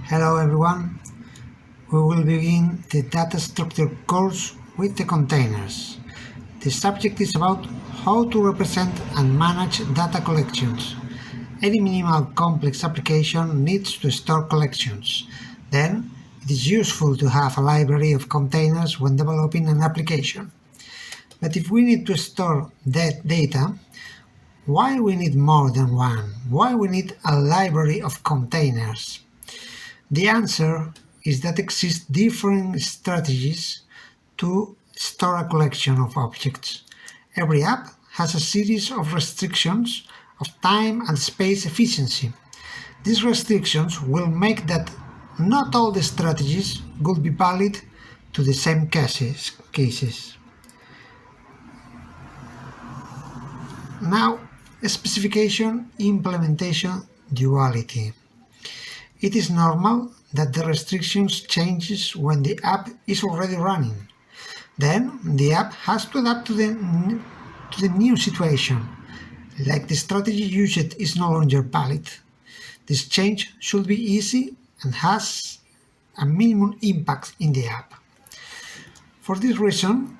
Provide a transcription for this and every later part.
Hello everyone, we will begin the data structure course with the containers. The subject is about how to represent and manage data collections. Any minimal complex application needs to store collections. Then, it is useful to have a library of containers when developing an application. But if we need to store that data, why we need more than one? Why we need a library of containers? The answer is that exist different strategies to store a collection of objects. Every app has a series of restrictions of time and space efficiency. These restrictions will make that not all the strategies will be valid to the same cases. Now, specification implementation duality. It is normal that the restrictions changes when the app is already running. Then the app has to adapt to the new situation, like the strategy used is no longer valid. This change should be easy and has a minimum impact in the app. For this reason,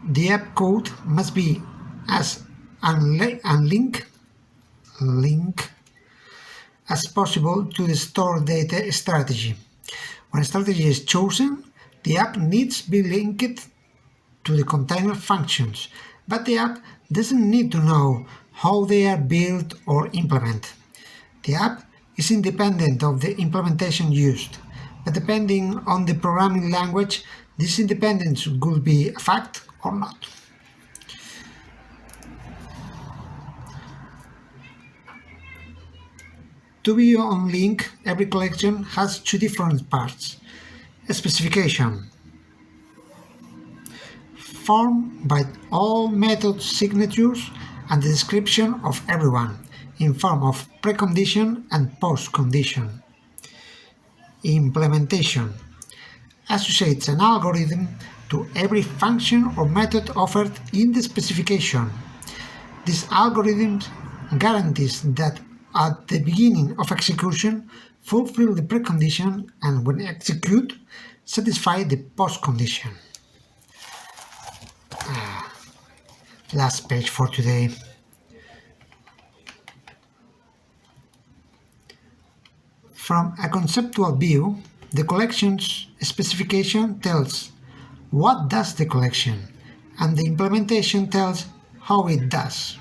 the app code must be as unlinked as possible to the store data strategy. When a strategy is chosen, the app needs to be linked to the container functions, but the app doesn't need to know how they are built or implemented. The app is independent of the implementation used, but depending on the programming language, this independence could be a fact or not. To be on link, every collection has two different parts. A specification, formed by all method signatures and the description of everyone, in form of precondition and postcondition. Implementation associates an algorithm to every function or method offered in the specification. This algorithm guarantees that at the beginning of execution, fulfill the precondition and when execute, satisfy the postcondition. Last page for today. From a conceptual view, the collection's specification tells what does the collection, and the implementation tells how it does.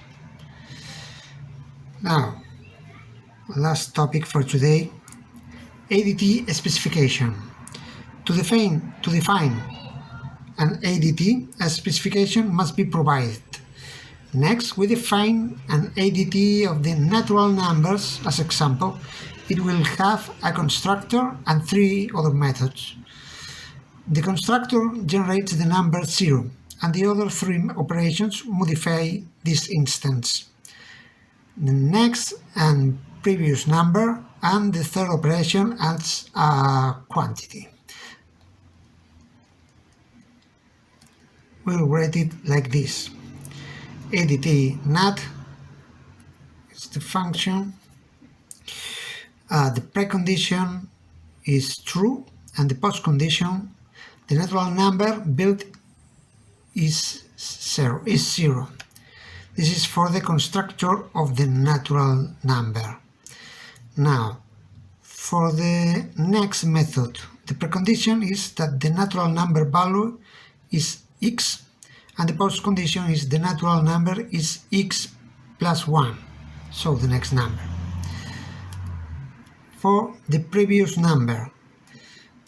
Now, last topic for today, ADT specification. To define an ADT, a specification must be provided. Next, we define an ADT of the natural numbers. As example, it will have a constructor and three other methods. The constructor generates the number 0, and the other three operations modify this instance. The next and previous number, and the third operation adds a quantity. We'll write it like this. ADT nat is the function. The precondition is true, and the postcondition, the natural number built is 0. This is for the constructor of the natural number. Now, for the next method, the precondition is that the natural number value is x, and the postcondition is the natural number is x plus 1, so the next number. For the previous number,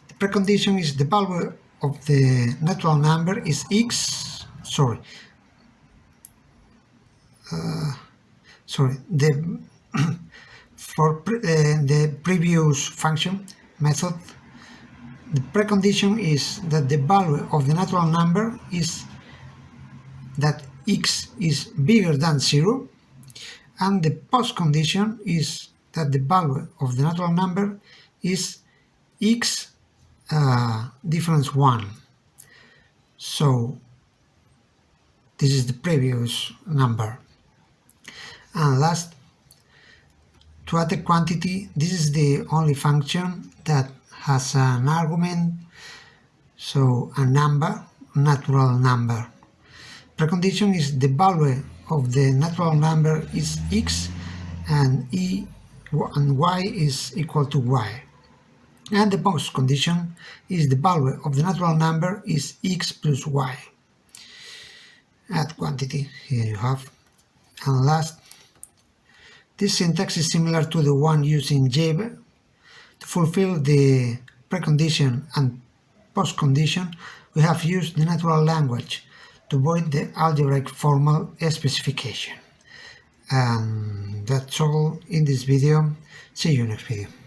the precondition is the value of the natural number is x, for the previous function method, the precondition is that the value of the natural number is that x is bigger than 0, and the postcondition is that the value of the natural number is x difference 1. So this is the previous number. And last, To add a quantity, this is the only function that has an argument, so a number, natural number. Precondition is the value of the natural number is x and y is equal to y. And the postcondition is the value of the natural number is x plus y. Add quantity, here you have. And last, this syntax is similar to the one used in Java. To fulfill the precondition and postcondition, we have used the natural language to avoid the algebraic formal specification. And that's all in this video. See you next video.